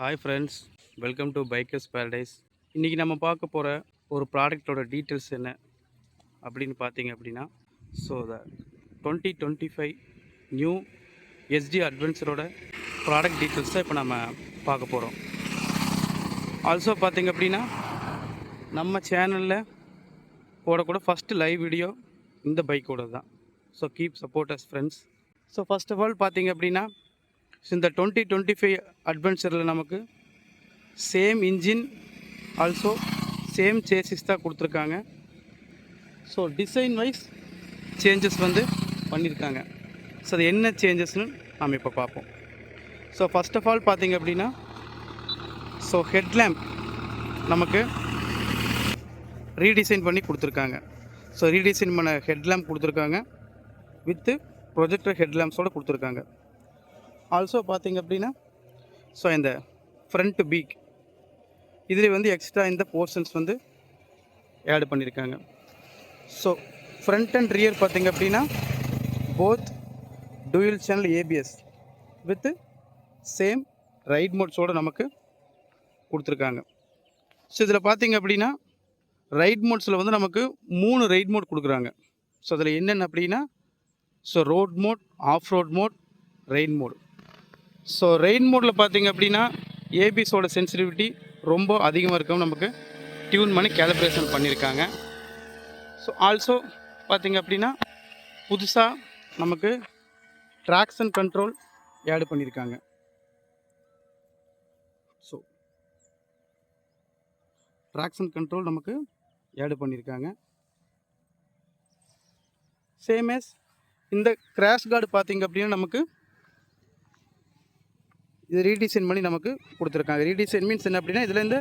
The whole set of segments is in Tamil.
Hi friends, welcome to bikers paradise. இன்றைக்கி நம்ம பார்க்க போகிற ஒரு ப்ராடக்டோட டீட்டெயில்ஸ் என்ன அப்படின்னு பார்த்தீங்க அப்படின்னா, ஸோ 2025 நியூ எஸ்டி அட்வென்ச்சரோட ப்ராடக்ட் டீட்டெயில்ஸ் தான் இப்போ நம்ம பார்க்க போகிறோம். ஆல்சோ பார்த்திங்க அப்படின்னா, நம்ம சேனலில் போடக்கூட ஃபஸ்ட்டு லைவ் வீடியோ இந்த பைக்கோட தான். So keep support us friends. So first of all பார்த்திங்க அப்படின்னா, இந்த 2025 அட்வென்ச்சரில் நமக்கு same engine also same chassis தான் கொடுத்துருக்காங்க. ஸோ டிசைன் வைஸ் சேஞ்சஸ் பண்ணியிருக்காங்க. ஸோ அது என்ன சேஞ்சஸ்னு நாம் இப்போ பார்ப்போம். ஸோ ஃபஸ்ட் ஆஃப் ஆல் பார்த்திங்க அப்படின்னா, ஸோ ஹெட்லேம்ப் நமக்கு ரீடிசைன் பண்ணி கொடுத்துருக்காங்க. ஸோ ரீடிசைன் பண்ண ஹெட்லேம்ப் கொடுத்துருக்காங்க, வித்து ப்ரொஜெக்டர் ஹெட்லேம்ப்ஸோடு கொடுத்துருக்காங்க. ஆல்சோ பார்த்திங்க அப்படின்னா, ஸோ இந்த ஃப்ரண்ட் பீக் இதில் எக்ஸ்ட்ரா இந்த போர்ஷன்ஸ் ஆட் பண்ணியிருக்காங்க. ஸோ ஃப்ரண்ட் அண்ட் ரியர் பார்த்திங்க அப்படின்னா both dual channel ABS with same right மோட்ஸோடு நமக்கு கொடுத்துருக்காங்க. ஸோ இதில் பார்த்திங்க அப்படின்னா ரைட் மோட்ஸில் நமக்கு 3 ரைட் மோட் கொடுக்குறாங்க. ஸோ அதில் என்னென்ன அப்படின்னா, so road mode, off road mode, rain mode. So rain மோடில் பார்த்திங்க அப்படின்னா ஏபிஎஸோட சென்சிட்டிவிட்டி ரொம்ப அதிகமாக இருக்கும், நமக்கு டியூன் பண்ணி கேலிப்ரேஷன் பண்ணியிருக்காங்க. ஸோ ஆல்சோ பார்த்திங்க அப்படின்னா புதுசாக நமக்கு ட்ராக்ஷன் கண்ட்ரோல் ஆட் பண்ணியிருக்காங்க. ஸோ ட்ராக்ஷன் கண்ட்ரோல் நமக்கு ஆட் பண்ணியிருக்காங்க. சேம் எஸ் இந்த கிராஷ் கார்டு பார்த்திங்க அப்படின்னா நமக்கு இது ரீடிசைன் பண்ணி நமக்கு கொடுத்துருக்காங்க. ரீடிசைன் மீன்ஸ் என்ன அப்படின்னா, இதில் இந்த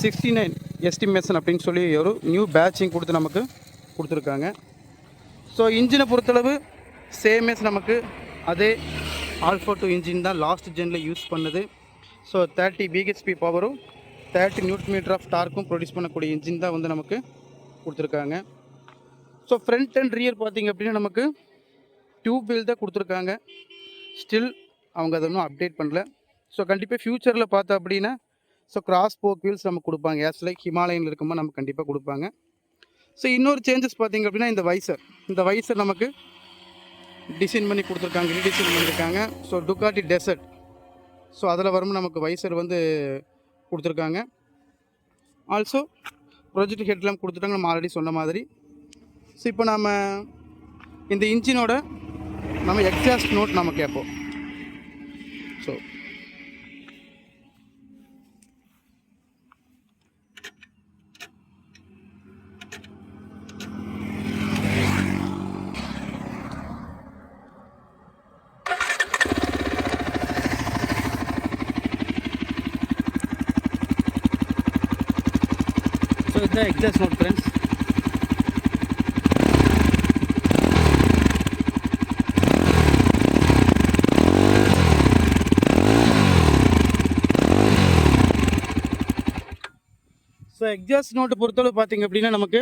69 எஸ்டிமேஷன் அப்படின்னு சொல்லி ஒரு நியூ பேட்சிங் கொடுத்து நமக்கு கொடுத்துருக்காங்க. ஸோ இன்ஜினை பொறுத்தளவு சேமேஸ் நமக்கு அதே ஆல்ஃபா 2 இன்ஜின் தான் லாஸ்ட் ஜெனில் யூஸ் பண்ணுது. ஸோ 30 பிஹெச்பி பவரும் 30 நியூட்டன் ஆஃப் டார்க்கும் ப்ரொடியூஸ் பண்ணக்கூடிய இன்ஜின் தான் நமக்கு கொடுத்துருக்காங்க. ஸோ ஃப்ரண்ட் அண்ட் ரியர் பார்த்திங்க அப்படின்னா நமக்கு டியூப் வீல் தான் கொடுத்துருக்காங்க. ஸ்டில் அவங்க அதை இன்னும் அப்டேட் பண்ணல. ஸோ கண்டிப்பாக ஃப்யூச்சரில் பார்த்தோம் அப்படின்னா ஸோ கிராஸ் போக் வீல்ஸ் நமக்கு கொடுப்பாங்க. ஆஸ் லைக் ஹிமாலயனில் இருக்கும்போது நமக்கு கண்டிப்பாக கொடுப்பாங்க. ஸோ இன்னொரு சேஞ்சஸ் பார்த்திங்க அப்படின்னா இந்த வைசர் நமக்கு டிசைன் பண்ணி கொடுத்துருக்காங்க, ரீடிசைன் பண்ணியிருக்காங்க. ஸோ டுகாட்டி டெசர்ட், ஸோ அதில் வரும்போது நமக்கு வைசர் கொடுத்துருக்காங்க. ஆல்சோ ப்ரொஜெக்ட் ஹெட்லாம் கொடுத்துட்டாங்க, நம்ம ஆல்ரெடி சொன்ன மாதிரி. ஸோ இப்போ நம்ம இந்த இன்ஜினோட நம்ம எக்ஸாஸ்ட் நோட் நம்ம கேட்போம். ஸோ இதுதான் exhaust note friends. So exhaust நோட்டை பொறுத்தளவு பார்த்திங்க அப்படின்னா நமக்கு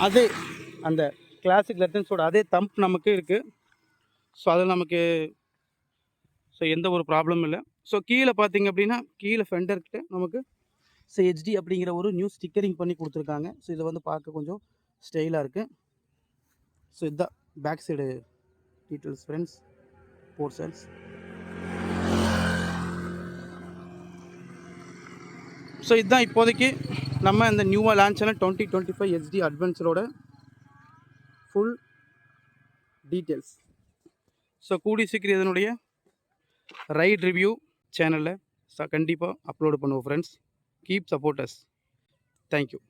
அதே அந்த கிளாசிக் லெட்டன்ஸோட அதே தம்ப் நமக்கு இருக்குது. ஸோ அதில் நமக்கு ஸோ எந்த ஒரு ப்ராப்ளமும் இல்லை. ஸோ கீழே பார்த்திங்க அப்படின்னா கீழே ஃபெண்டர்கிட்ட நமக்கு ஸோ ஹெச்டி அப்படிங்கிற ஒரு நியூ ஸ்டிக்கரிங் பண்ணி கொடுத்துருக்காங்க. ஸோ இதை பார்க்க கொஞ்சம் ஸ்டைலாக இருக்குது. ஸோ இதுதான் back side details friends, portions. So இதுதான் இப்போதைக்கு நம்ம இந்த நியூவாக லான்ச் ஆன 2025 எஸ்டி அட்வென்ச்சரோட ஃபுல் டீட்டெயில்ஸ். ஸோ கூடி சீக்கிரம் இதனுடைய ரைட் ரிவ்யூ சேனலில் கண்டிப்பாக அப்லோடு பண்ணுவோம் friends. Keep support us. Thank you.